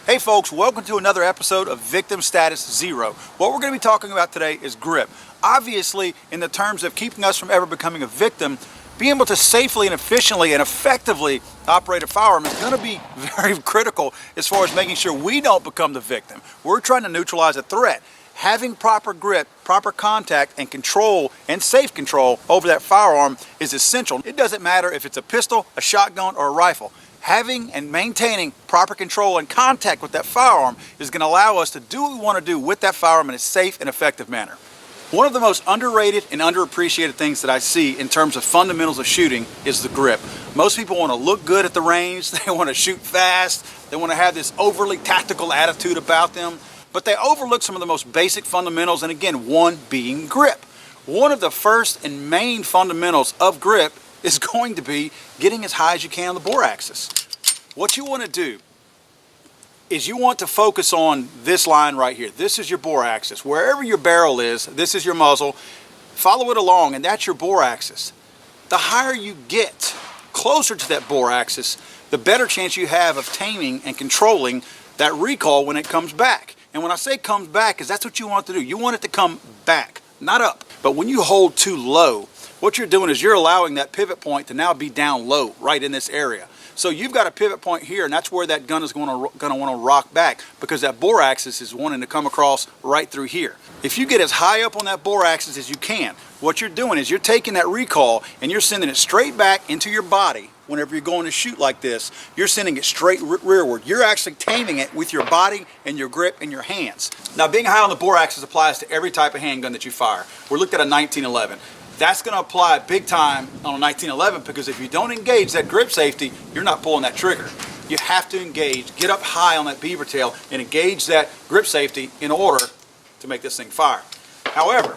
Hey folks, welcome to another episode of Victim Status Zero. What we're going to be talking about today is grip. Obviously, in the terms of keeping us from ever becoming a victim, being able to safely and efficiently and effectively operate a firearm is going to be very critical as far as making sure we don't become the victim. We're trying to neutralize a threat. Having proper grip, proper contact, and control, and safe control over that firearm is essential. It doesn't matter if it's a pistol, a shotgun, or a rifle. Having and maintaining proper control and contact with that firearm is going to allow us to do what we want to do with that firearm in a safe and effective manner. One of the most underrated and underappreciated things that I see in terms of fundamentals of shooting is the grip. Most people want to look good at the range, they want to shoot fast, they want to have this overly tactical attitude about them, but they overlook some of the most basic fundamentals, and again, one being grip. One of the first and main fundamentals of grip is going to be getting as high as you can on the bore axis. What you want to do is you want to focus on this line right here. This is your bore axis. Wherever your barrel is, this is your muzzle. Follow it along, and that's your bore axis. The higher you get closer to that bore axis, the better chance you have of taming and controlling that recoil when it comes back. And when I say comes back, is that's what you want to do. You want it to come back, not up. But when you hold too low, what you're doing is you're allowing that pivot point to now be down low, right in this area. So you've got a pivot point here, and that's where that gun is going to want to rock back, because that bore axis is wanting to come across right through here. If you get as high up on that bore axis as you can, what you're doing is you're taking that recoil and you're sending it straight back into your body. Whenever you're going to shoot like this, you're sending it straight rearward. You're actually taming it with your body and your grip and your hands. Now, being high on the bore axis applies to every type of handgun that you fire. We're looking at a 1911. That's going to apply big time on a 1911, because if you don't engage that grip safety, you're not pulling that trigger. You have to engage, get up high on that beaver tail and engage that grip safety in order to make this thing fire. However,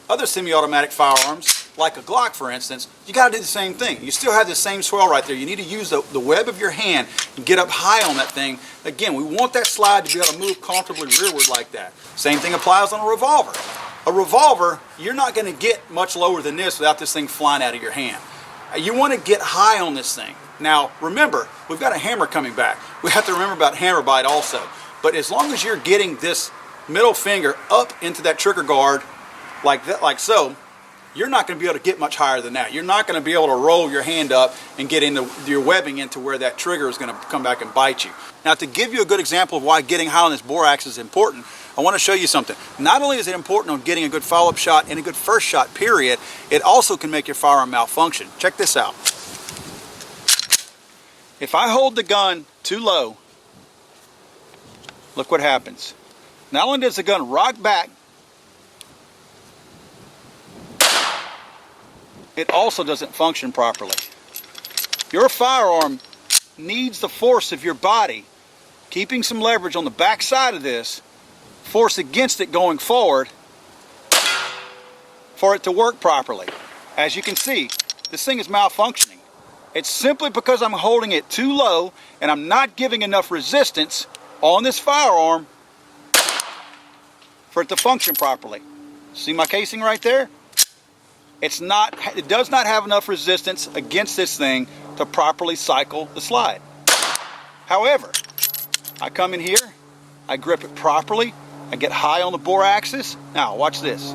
other semi-automatic firearms, like a Glock for instance, you got to do the same thing. You still have the same swell right there. You need to use the web of your hand and get up high on that thing. Again, we want that slide to be able to move comfortably rearward like that. Same thing applies on a revolver. A revolver, you're not going to get much lower than this without this thing flying out of your hand. You want to get high on this thing. Now, remember, we've got a hammer coming back. We have to remember about hammer bite also. But as long as you're getting this middle finger up into that trigger guard like that, like so, you're not going to be able to get much higher than that. You're not going to be able to roll your hand up and get into your webbing into where that trigger is going to come back and bite you. Now, to give you a good example of why getting high on this bore axis is important, I want to show you something. Not only is it important on getting a good follow-up shot and a good first shot, period, it also can make your firearm malfunction. Check this out. If I hold the gun too low, look what happens. Not only does the gun rock back, it also doesn't function properly. Your firearm needs the force of your body, keeping some leverage on the back side of this, force against it going forward, for it to work properly. As you can see, this thing is malfunctioning. It's simply because I'm holding it too low and I'm not giving enough resistance on this firearm for it to function properly. See my casing right there? It does not have enough resistance against this thing to properly cycle the slide. However, I come in here, I grip it properly, I get high on the bore axis. Now, watch this.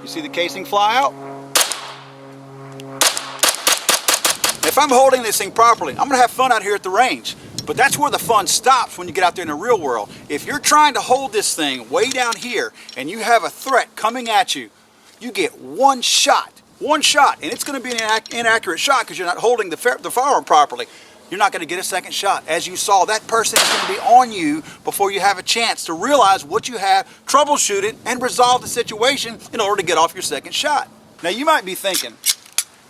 You see the casing fly out? If I'm holding this thing properly, I'm going to have fun out here at the range. But that's where the fun stops when you get out there in the real world. If you're trying to hold this thing way down here and you have a threat coming at you, you get one shot, and it's going to be an inaccurate shot because you're not holding the firearm properly. You're not going to get a second shot. As you saw, that person is going to be on you before you have a chance to realize what you have, troubleshoot it, and resolve the situation in order to get off your second shot. Now, you might be thinking,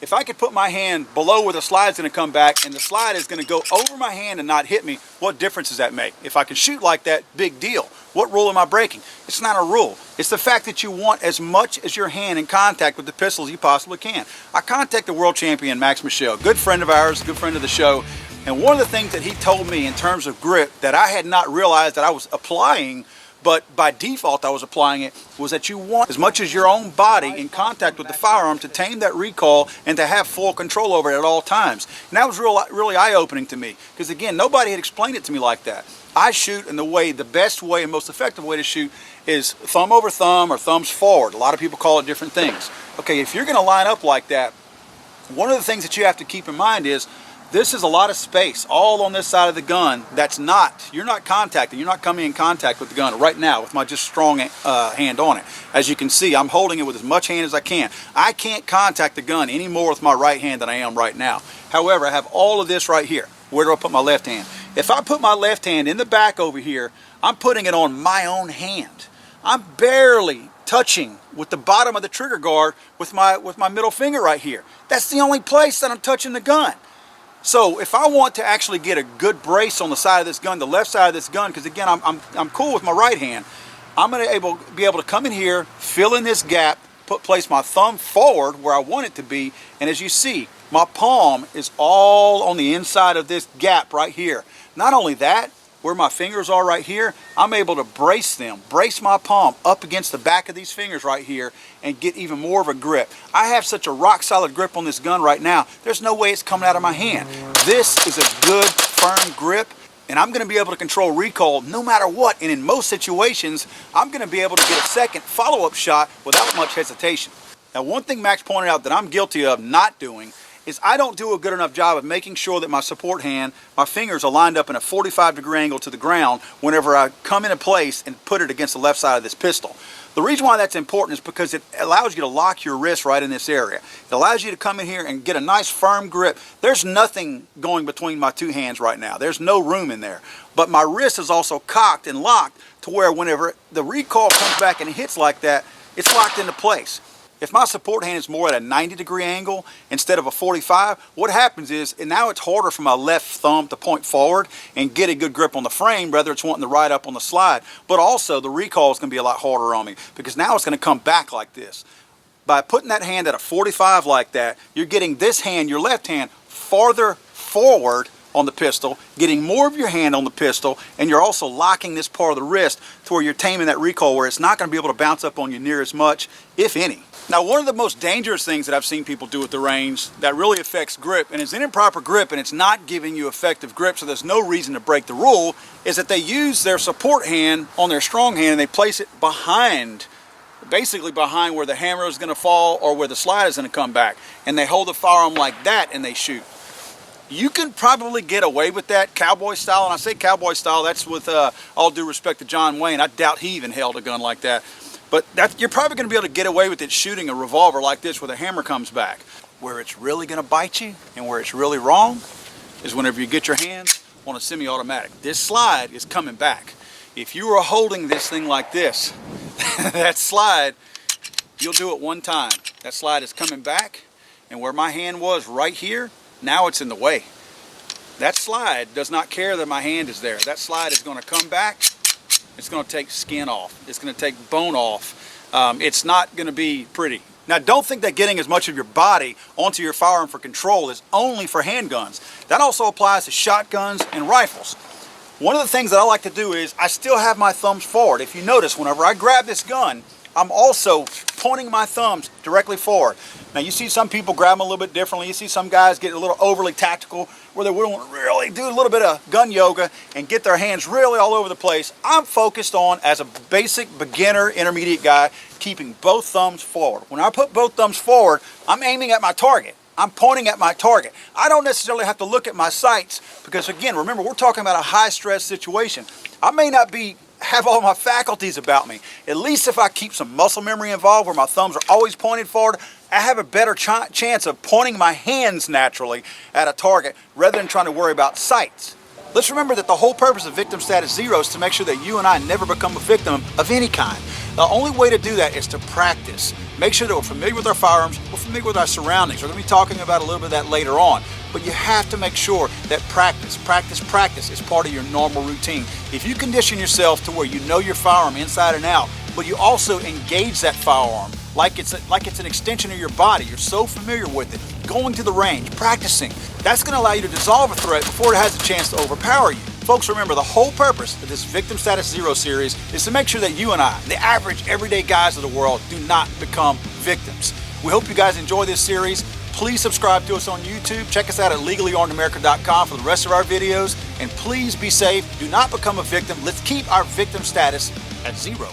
if I could put my hand below where the slide's going to come back and the slide is going to go over my hand and not hit me, what difference does that make? If I can shoot like that, big deal. What rule am I breaking? It's not a rule. It's the fact that you want as much as your hand in contact with the pistol as you possibly can. I contacted world champion Max Michel, good friend of ours, good friend of the show, and one of the things that he told me in terms of grip that I had not realized that I was applying but by default I was applying it, was that you want as much as your own body in contact with the firearm to tame that recoil and to have full control over it at all times. And that was really eye-opening to me, because again, nobody had explained it to me like that. I shoot in the best way and most effective way to shoot is thumb over thumb or thumbs forward. A lot of people call it different things. Okay, if you're going to line up like that, one of the things that you have to keep in mind is this is a lot of space all on this side of the gun you're not contacting, you're not coming in contact with the gun right now with my just strong hand on it. As you can see, I'm holding it with as much hand as I can. I can't contact the gun any more with my right hand than I am right now. However, I have all of this right here. Where do I put my left hand? If I put my left hand in the back over here, I'm putting it on my own hand. I'm barely touching with the bottom of the trigger guard with my middle finger right here. That's the only place that I'm touching the gun. So if I want to actually get a good brace on the side of this gun, the left side of this gun, because again, I'm cool with my right hand, I'm going to be able to come in here, fill in this gap, place my thumb forward where I want it to be, and as you see, my palm is all on the inside of this gap right here. Not only that, where my fingers are right here, I'm able to brace my palm up against the back of these fingers right here and get even more of a grip. I have such a rock solid grip on this gun right now, there's no way it's coming out of my hand. This is a good firm grip, and I'm going to be able to control recoil no matter what, and in most situations I'm going to be able to get a second follow-up shot without much hesitation. Now, one thing Max pointed out that I'm guilty of not doing is I don't do a good enough job of making sure that my support hand, my fingers are lined up in a 45-degree angle to the ground whenever I come into place and put it against the left side of this pistol. The reason why that's important is because it allows you to lock your wrist right in this area. It allows you to come in here and get a nice firm grip. There's nothing going between my two hands right now. There's no room in there. But my wrist is also cocked and locked to where whenever the recoil comes back and hits like that, it's locked into place. If my support hand is more at a 90-degree angle instead of a 45, what happens is, and now it's harder for my left thumb to point forward and get a good grip on the frame, whether it's wanting to ride up on the slide, but also the recoil is going to be a lot harder on me because now it's going to come back like this. By putting that hand at a 45 like that, you're getting this hand, your left hand, farther forward on the pistol, getting more of your hand on the pistol, and you're also locking this part of the wrist to where you're taming that recoil where it's not going to be able to bounce up on you near as much, if any. Now, one of the most dangerous things that I've seen people do at the range that really affects grip, and is an improper grip and it's not giving you effective grip, so there's no reason to break the rule, is that they use their support hand on their strong hand and they place it behind, basically behind where the hammer is going to fall or where the slide is going to come back, and they hold the firearm like that and they shoot. You can probably get away with that cowboy style, and I say cowboy style, that's with all due respect to John Wayne. I doubt he even held a gun like that. But you're probably going to be able to get away with it shooting a revolver like this where the hammer comes back. Where it's really going to bite you and where it's really wrong is whenever you get your hands on a semi-automatic. This slide is coming back. If you are holding this thing like this, that slide, you'll do it one time. That slide is coming back, and where my hand was right here, now it's in the way. That slide does not care that my hand is there. That slide is going to come back. It's going to take skin off. It's going to take bone off. It's not going to be pretty. Now, don't think that getting as much of your body onto your firearm for control is only for handguns. That also applies to shotguns and rifles. One of the things that I like to do is I still have my thumbs forward. If you notice, whenever I grab this gun, I'm also pointing my thumbs directly forward. Now, you see some people grab them a little bit differently. You see some guys get a little overly tactical where they want to really do a little bit of gun yoga and get their hands really all over the place. I'm focused on, as a basic beginner intermediate guy, keeping both thumbs forward. When I put both thumbs forward, I'm aiming at my target. I'm pointing at my target. I don't necessarily have to look at my sights because, again, remember, we're talking about a high-stress situation. I may not have all my faculties about me. At least if I keep some muscle memory involved where my thumbs are always pointed forward, I have a better chance of pointing my hands naturally at a target rather than trying to worry about sights. Let's remember that the whole purpose of Victim Status Zero is to make sure that you and I never become a victim of any kind. The only way to do that is to practice. Make sure that we're familiar with our firearms, we're familiar with our surroundings. We're going to be talking about a little bit of that later on. But you have to make sure that practice is part of your normal routine. If you condition yourself to where you know your firearm inside and out, but you also engage that firearm like it's an extension of your body, you're so familiar with it, going to the range, practicing, that's going to allow you to dissolve a threat before it has a chance to overpower you. Folks, remember, the whole purpose of this Victim Status Zero series is to make sure that you and I, the average everyday guys of the world, do not become victims. We hope you guys enjoy this series. Please subscribe to us on YouTube. Check us out at legallyarmedamerica.com for the rest of our videos. And please be safe. Do not become a victim. Let's keep our victim status at zero.